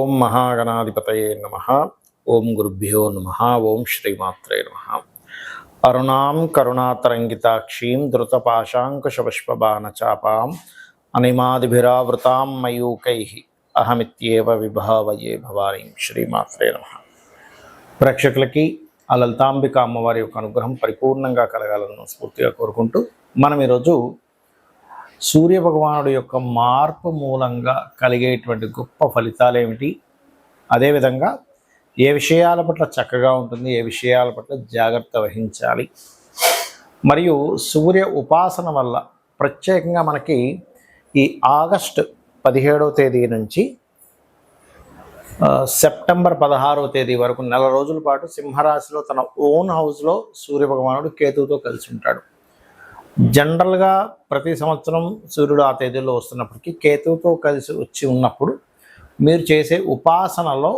ఓం మహాగణాధిపతయే నమః. ఓం గురుభ్యో నమః. ఓం శ్రీమాత్రే నమః. అరుణాం కరుణాతరంగితాక్షీం ధృతపాశాంకుశపుష్పబాణచాపాం అనిమాదిభిరావృతాం మయూకైః అహమిత్యేవ విభావయే భవానీం. శ్రీమాత్రే నమః. ప్రేక్షకులకి ఆ లలితాంబిక అమ్మవారి యొక్క అనుగ్రహం పరిపూర్ణంగా కలగాలని స్ఫూర్తిగా కోరుకుంటూ మనం ఈరోజు సూర్యభగవానుడి యొక్క మార్పు మూలంగా కలిగేటువంటి గొప్ప ఫలితాలు ఏమిటి, అదేవిధంగా ఏ విషయాల పట్ల చక్కగా ఉంటుంది, ఏ విషయాల పట్ల జాగ్రత్త వహించాలి, మరియు సూర్య ఉపాసన వల్ల ప్రత్యేకంగా మనకి ఈ ఆగస్టు 17వ తేదీ నుంచి సెప్టెంబర్ 16వ తేదీ వరకు నెల రోజుల పాటు సింహరాశిలో తన ఓన్ హౌస్లో సూర్యభగవానుడు కేతువుతో కలిసి ఉంటాడు. జనరల్గా ప్రతి సంవత్సరం సూర్యుడు ఆ తేదీలో వస్తున్నప్పటికీ కేతువుతో కలిసి వచ్చి ఉన్నప్పుడు మీరు చేసే ఉపాసనలో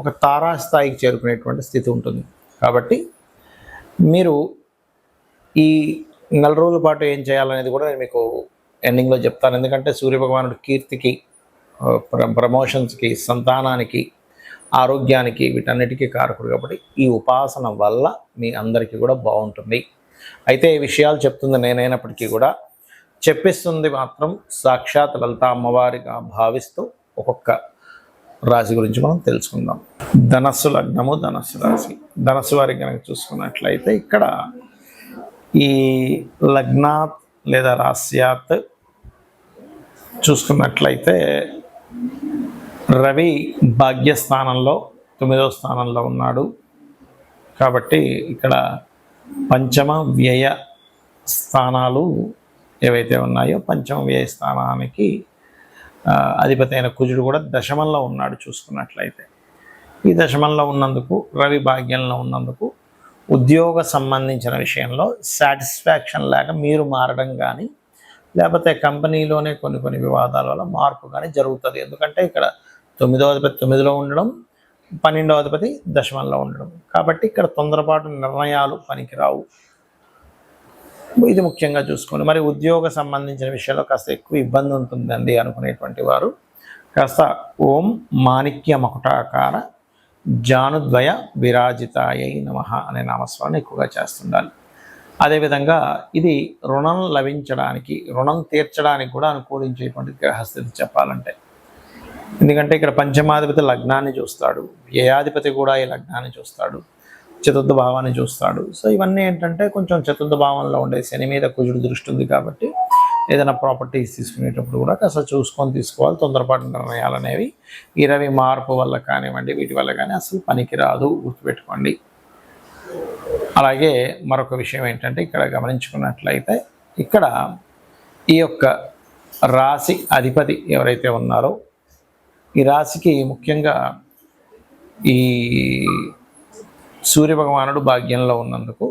ఒక తారాస్థాయికి చేరుకునేటువంటి స్థితి ఉంటుంది. కాబట్టి మీరు ఈ నెల రోజుల పాటు ఏం చేయాలనేది కూడా నేను మీకు ఎండింగ్లో చెప్తాను. ఎందుకంటే సూర్యభగవానుడు కీర్తికి, ప్రమోషన్స్కి, సంతానానికి, ఆరోగ్యానికి, వీటన్నిటికీ కారకుడు. కాబట్టి ఈ ఉపాసన వల్ల మీ అందరికీ కూడా బాగుంటుంది. అయితే ఈ విషయాలు చెప్తుంది నేనైనప్పటికీ కూడా చెప్పిస్తుంది మాత్రం సాక్షాత్ లలిత అమ్మవారిగా భావిస్తూ ఒక్కొక్క రాశి గురించి మనం తెలుసుకుందాం. ధనస్సు లగ్నము, ధనస్సు రాశి. ధనస్సు వారికి కనుక చూసుకున్నట్లయితే ఇక్కడ ఈ లగ్నాత్ లేదా రాశ్యాత్ చూసుకున్నట్లయితే రవి భాగ్యస్థానంలో 9వ స్థానంలో ఉన్నాడు. కాబట్టి ఇక్కడ పంచమ వ్యయ స్థానాలు ఏవైతే ఉన్నాయో పంచమ వ్యయ స్థానానికి అధిపతి అయిన కుజుడు కూడా దశమంలో ఉన్నాడు. చూసుకున్నట్లయితే ఈ దశమంలో ఉన్నందుకు, రవి భాగ్యంలో ఉన్నందుకు ఉద్యోగ సంబంధించిన విషయంలో సాటిస్ఫాక్షన్ లేక మీరు మారడం కానీ, లేకపోతే కంపెనీలోనే కొన్ని వివాదాల వల్ల మార్పు కానీ జరుగుతుంది. ఎందుకంటే ఇక్కడ 9వ అధిపతి 9లో ఉండడం, 12వ అధిపతి దశమంలో ఉండడం. కాబట్టి ఇక్కడ తొందరపాటు నిర్ణయాలు పనికిరావు. ఇది ముఖ్యంగా చూసుకోండి. మరి ఉద్యోగ సంబంధించిన విషయంలో కాస్త ఎక్కువ ఇబ్బంది ఉంటుందండి అనుకునేటువంటి వారు కాస్త ఓం మాణిక్య మకుటాకార జానుద్వయ విరాజితాయై నమః అనే నామస్మరణ ఎక్కువగా చేస్తుండాలి. అదేవిధంగా ఇది రుణం లభించడానికి, రుణం తీర్చడానికి కూడా అనుకూలించేటువంటి గ్రహస్థితి చెప్పాలంటే. ఎందుకంటే ఇక్కడ పంచమాధిపతి లగ్నాన్ని చూస్తాడు, వ్యయాధిపతి కూడా ఈ లగ్నాన్ని చూస్తాడు, చతుర్థ భావాన్ని చూస్తాడు. సో ఇవన్నీ ఏంటంటే కొంచెం చతుర్థ భావంలో ఉండే శని మీద కుజుడు దృష్టి ఉంది. కాబట్టి ఏదైనా ప్రాపర్టీస్ తీసుకునేటప్పుడు కూడా కాస్త చూసుకొని తీసుకోవాలి. తొందరపాటు నిర్ణయాలు అనేవి ఈ రవి మార్పు వల్ల కానివ్వండి, వీటి వల్ల కానీ అసలు పనికిరాదు, గుర్తుపెట్టుకోండి. అలాగే మరొక విషయం ఏంటంటే ఇక్కడ గమనించుకున్నట్లయితే ఇక్కడ ఈ యొక్క రాశి అధిపతి ఎవరైతే ఉన్నారో ఈ రాశికి ముఖ్యంగా ఈ సూర్యభగవానుడు భాగ్యంలో ఉన్నందుకు